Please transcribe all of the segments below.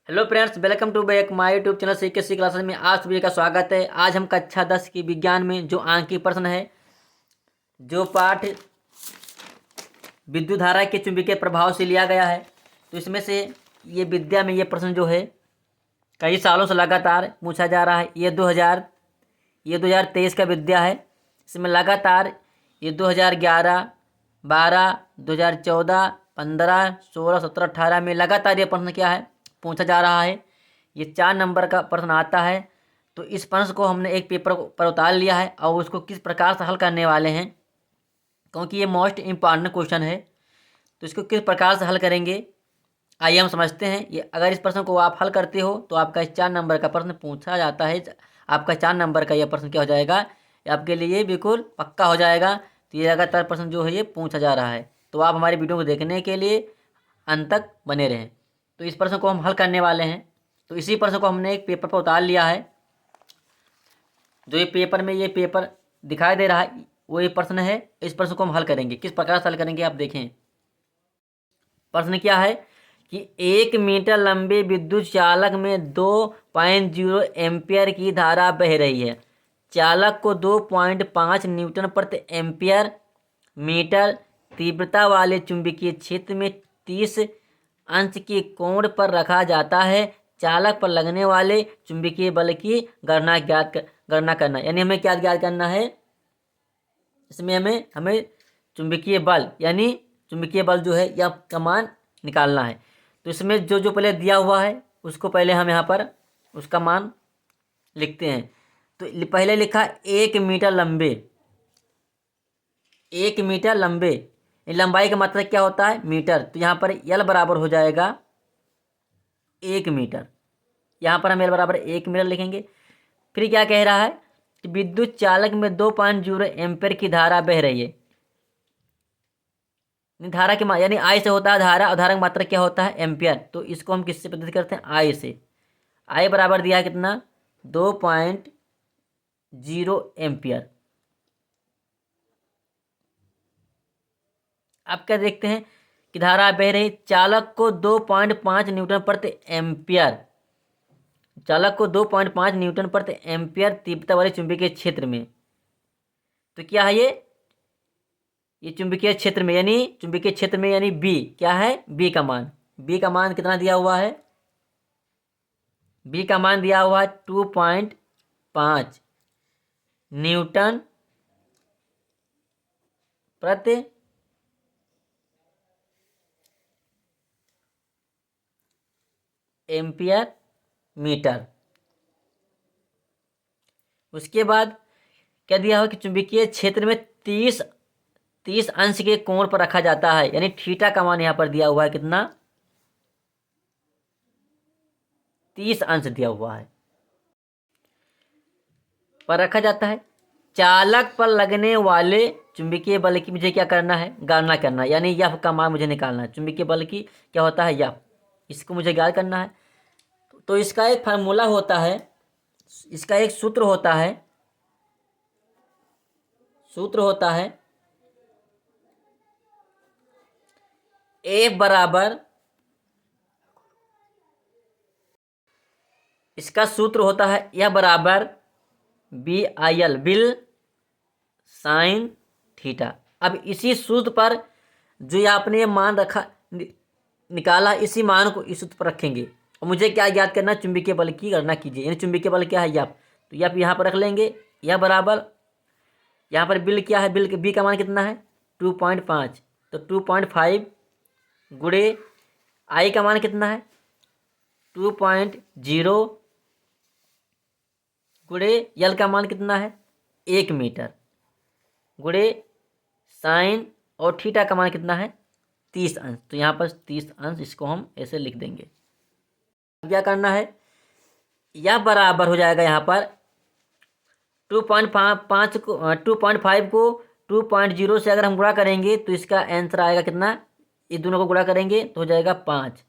Hello friends, welcome to back my YouTube channel CK classes में आप सभी का स्वागत है। आज हम कक्षा 10 की विज्ञान में जो अंक की प्रश्न है, जो पाठ विद्युत धारा के चुंबकीय प्रभाव से लिया गया है, तो इसमें से ये विद्या में ये प्रश्न जो है कई सालों से लगातार पूछा जा रहा है। ये 2023 का विद्या है। इसमें लगातार ये 2011, 12, 2014, 15, 16, 17, 18 में लगातार ये प्रश्न क्या है पूछा जा रहा है। ये 4 नंबर का प्रश्न आता है। तो इस प्रश्न को हमने एक पेपर पर उतार लिया है और उसको किस प्रकार से हल करने वाले हैं, क्योंकि ये मोस्ट इम्पॉर्टेंट क्वेश्चन है। तो इसको किस प्रकार से हल करेंगे, आइए हम समझते हैं। ये अगर इस प्रश्न को आप हल करते हो तो आपका इस 4 नंबर का प्रश्न पूछा जाता है। आपका 4 नंबर का यह प्रश्न क्या हो जाएगा, ये आपके लिए बिल्कुल पक्का हो जाएगा। तो ये लगातार प्रश्न जो है ये पूछा जा रहा है। तो आप हमारी वीडियो को देखने के लिए अंत तक बने रहें। तो इस प्रश्न को हम हल करने वाले हैं। तो इसी प्रश्न को हमने एक पेपर पर उतार लिया है। जो ये पेपर में ये पेपर दिखाई दे रहा है वो ये प्रश्न है। इस प्रश्न को हम हल करेंगे। किस प्रकार से हल करेंगे आप देखें। प्रश्न क्या है कि 1 मीटर लंबे विद्युत चालक में 2.0 एम्पियर की धारा बह रही है। चालक को 2.5 न्यूटन प्रति एम्पियर मीटर तीव्रता वाले चुंबकीय क्षेत्र में 30 अंश के कोण पर रखा जाता है। चालक पर लगने वाले चुंबकीय बल की गणना करना, यानी हमें क्या ज्ञात करना है। इसमें हमें चुंबकीय बल यानी चुंबकीय बल जो है या का मान निकालना है। तो इसमें जो जो पहले दिया हुआ है उसको पहले हम यहाँ पर उसका मान लिखते हैं। तो पहले लिखा 1 मीटर लंबे। 1 मीटर लंबे, लंबाई का मतलब क्या होता है मीटर। तो यहाँ पर यल बराबर हो जाएगा 1 मीटर। यहाँ पर हम यल बराबर 1 मीटर लिखेंगे। फिर क्या कह रहा है कि विद्युत चालक में 2.0 एम्पियर की धारा बह रही है। धारा की यानी आई से होता है धारा, और धारा की मात्रा क्या होता है एम्पियर। तो इसको हम किससे पद्धति करते हैं, आई से। आई बराबर दिया है कितना, 2.0 एम्पियर। अब क्या देखते हैं कि धारा बह रही, चालक को 2.5 न्यूटन प्रति एम्पियर, चालक को 2.5 न्यूटन प्रति एम्पियर तीव्रता वाले चुंबकीय क्षेत्र में। तो क्या है ये चुंबकीय क्षेत्र में, यानी चुंबकीय क्षेत्र में यानी बी क्या है, बी का मान। बी का मान कितना दिया हुआ है, बी का मान दिया हुआ है 2.5 न्यूटन प्रति एम्पियर मीटर। उसके बाद क्या दिया हुआ कि चुंबकीय क्षेत्र में 30 अंश के कोण पर रखा जाता है, यानी थीटा का मान यहां पर दिया हुआ है कितना, 30 अंश दिया हुआ है पर रखा जाता है। चालक पर लगने वाले चुंबकीय बल की मुझे क्या करना है, गणना करना, यानी यफ का मान मुझे निकालना है। चुंबकीय बल की क्या होता है यफ, इसको मुझे ज्ञात करना है। तो इसका एक फार्मूला होता है, इसका एक सूत्र होता है, सूत्र होता है F बराबर, इसका सूत्र होता है यह बराबर BIL, बिल साइन थीटा। अब इसी सूत्र पर जो आपने ये मान रखा निकाला, इसी मान को इस सूत्र पर रखेंगे और मुझे क्या याद करना, चुंबकीय बल की गणना कीजिए। यानी चुंबकीय बल क्या है यफ, तो यफ यहाँ पर रख लेंगे। यह बराबर यहाँ पर बिल क्या है, बिल बी का मान कितना है 2.5, तो 2.5 गुणे आई का मान कितना है 2.0 गुणे यल का मान कितना है 1 मीटर गुणे साइन और थीटा का मान कितना है 30 अंश। तो यहाँ पर 30 अंश, इसको हम ऐसे लिख देंगे। क्या करना है, यह बराबर हो जाएगा यहाँ पर 2.5 को 2.5 को 2.0 से अगर हम गुणा करेंगे तो इसका आंसर आएगा कितना, ये दोनों को गुणा करेंगे तो हो जाएगा 5,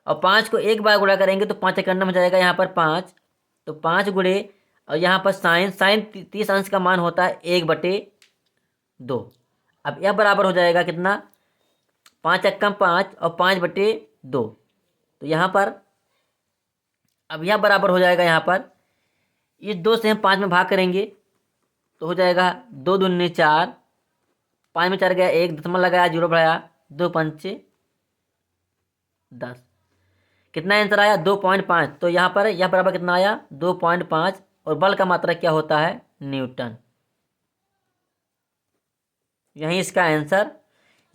और 5 को एक बार गुणा करेंगे तो 5 करना हो जाएगा यहाँ पर 5, तो 5 गुणे और यहाँ पर साइन 30 अंश का मान होता है 1/2। अब यह बराबर हो जाएगा कितना, 5 × 5 और 5/2। तो यहाँ पर अब यह बराबर हो जाएगा यहाँ पर, इस 2 से हम 5 में भाग करेंगे तो हो जाएगा 2 दूनी 4, 5 में 4 गया 1, दशमलव लगाया 0 बढ़ाया 2 पंचे 10, कितना आंसर आया 2.5। तो यहाँ पर यह बराबर कितना आया 2.5, और बल का मात्रक क्या होता है न्यूटन। यही इसका आंसर,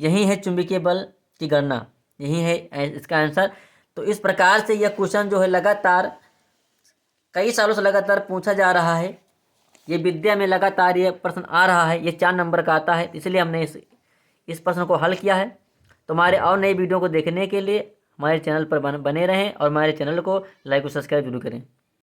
यही है चुंबकीय बल की गणना, यही है इसका आंसर। तो इस प्रकार से यह क्वेश्चन जो है लगातार कई सालों से लगातार पूछा जा रहा है। ये विद्या में लगातार ये प्रश्न आ रहा है, ये 4 नंबर का आता है, इसलिए हमने इस प्रश्न को हल किया है। तो हमारे और नई वीडियो को देखने के लिए हमारे चैनल पर बने रहें और हमारे चैनल को लाइक और सब्सक्राइब जरूर करें।